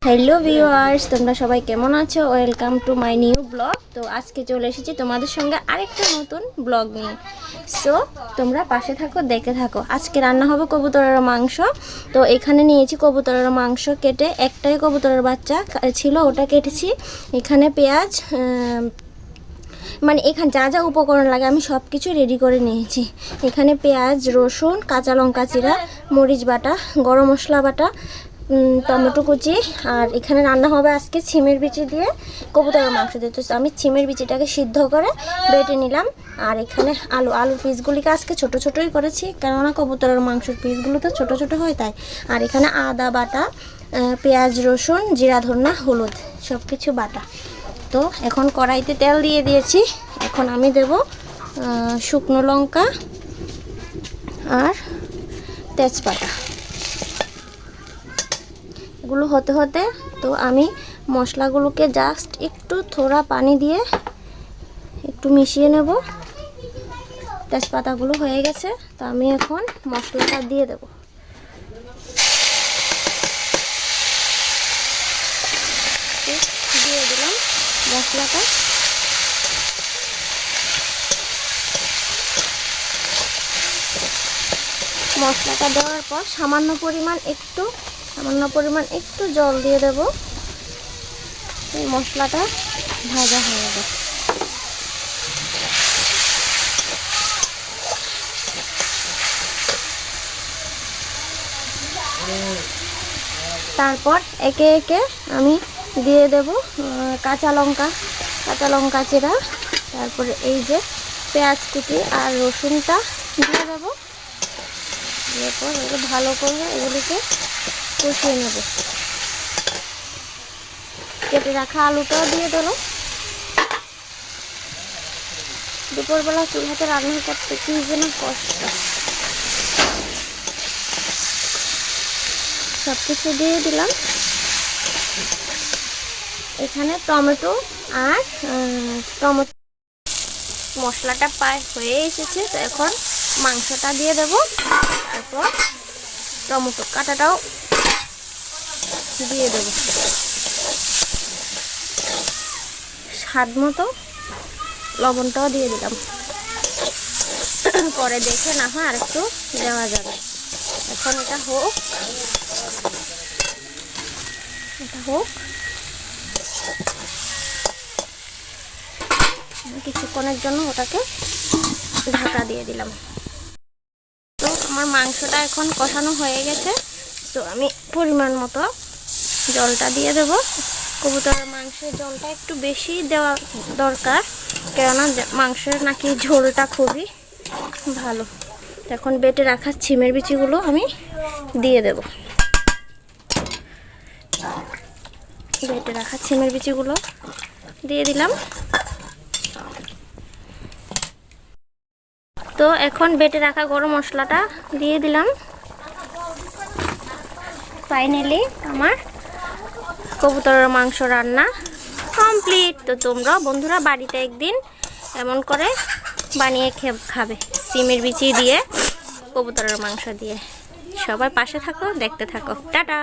Hello viewers, তোমরা সবাই কেমন আছো? Welcome to my new blog. তো আজকে চলে এসেছি তোমাদের সঙ্গে আরেকটা নতুন ব্লগ নিয়ে। সো তোমরা পাশে থাকো, দেখে থাকো। আজকে রান্না হবে কবুতরের মাংস। তো এখানে নিয়েছি কবুতরের মাংস কেটে, একটাই কবুতরের বাচ্চা ছিল, ওটা কেটেছি। এখানে পেঁয়াজ, মানে এখানে যা যা উপকরণ লাগে আমি সব কিছু রেডি করে নিয়েছি। এখানে পেঁয়াজ, রসুন, কাঁচা লঙ্কা চিরা, মরিচ বাটা, গরম মশলা বাটা, টমেটো কুচি। আর এখানে রান্না হবে আজকে ছিমের বিচি দিয়ে কবুতরের মাংস দিয়ে। তো আমি ছিমের বিচিটাকে সিদ্ধ করে বেটে নিলাম। আর এখানে আলুর পিসগুলিকে আজকে ছোট ছোটই করেছি, কেননা কবুতরের মাংসের পিসগুলো তো ছোট ছোট হয় তাই। আর এখানে আদা বাটা, পেঁয়াজ, রসুন, জিরা, ধনিয়া, হলুদ সব কিছু বাটা। তো এখন কড়াইতে তেল দিয়ে দিয়েছি। এখন আমি দেব শুকনো লঙ্কা আর তেজপাতা। এগুলো হতে হতে তো আমি মশলাগুলোকে জাস্ট একটু থোড়া পানি দিয়ে একটু মিশিয়ে নেব। তেজপাতাগুলো হয়ে গেছে, তো আমি এখন মশলাটা দিয়ে দেব। দিয়ে দিলাম মশলাটা। মশলাটা দেওয়ার পর সামান্য পরিমাণ একটু জল দিয়ে দেব। এই মশলাটা ভাজা হয়ে যাবে। তারপর একে একে আমি দিয়ে দেব কাঁচা লঙ্কা চিরা, তারপরে এই যে পেঁয়াজ কুচি আর রসুনটা দিয়ে দেবো। এরপর ভালো করে এগুলিকে কষিয়ে নেব। কেটে রাখা আলুটাও দিয়ে দিল। দুপুরবেলা চুলাতে রান্না করতে কি যেন কষ্ট। সব কিছু দিয়ে দিলাম। এখানে টমেটো মশলাটা প্রায় হয়ে এসেছে। তো এখন মাংসটা দিয়ে দেব। তারপর টমেটো কাটাটাও দিয়ে দেব। স্বাদ মতো লবণটাও দিয়ে দিলাম। পরে দেখে না হয় আর একটু দেওয়া যাবে। এখন এটা হোক। কিছুক্ষণের জন্য ওটাকে ঢাকা দিয়ে দিলাম। তো আমার মাংসটা এখন কষানো হয়ে গেছে। তো আমি পরিমাণ মতো জলটা দিয়ে দেব। কবুতরের মাংসের জলটা একটু বেশি দেওয়া দরকার, কেননা মাংসের নাকি ঝোলটা খুবই ভালো। এখন বেটে রাখা ছিমের বিচিগুলো আমি দিয়ে দেব। বেটে রাখা ছিমের বিচিগুলো দিয়ে দিলাম। তো এখন বেটে রাখা গরম মশলাটা দিয়ে দিলাম। ফাইনালি আমার কবুতরের মাংস রান্না কমপ্লিট। তো তোমরা বন্ধুরা বাড়িতে একদিন এমন করে বানিয়ে খাবে, সিমের বিচি দিয়ে কবুতরের মাংস দিয়ে। সবাই পাশে থাকো, দেখতে থাকো। টাটা।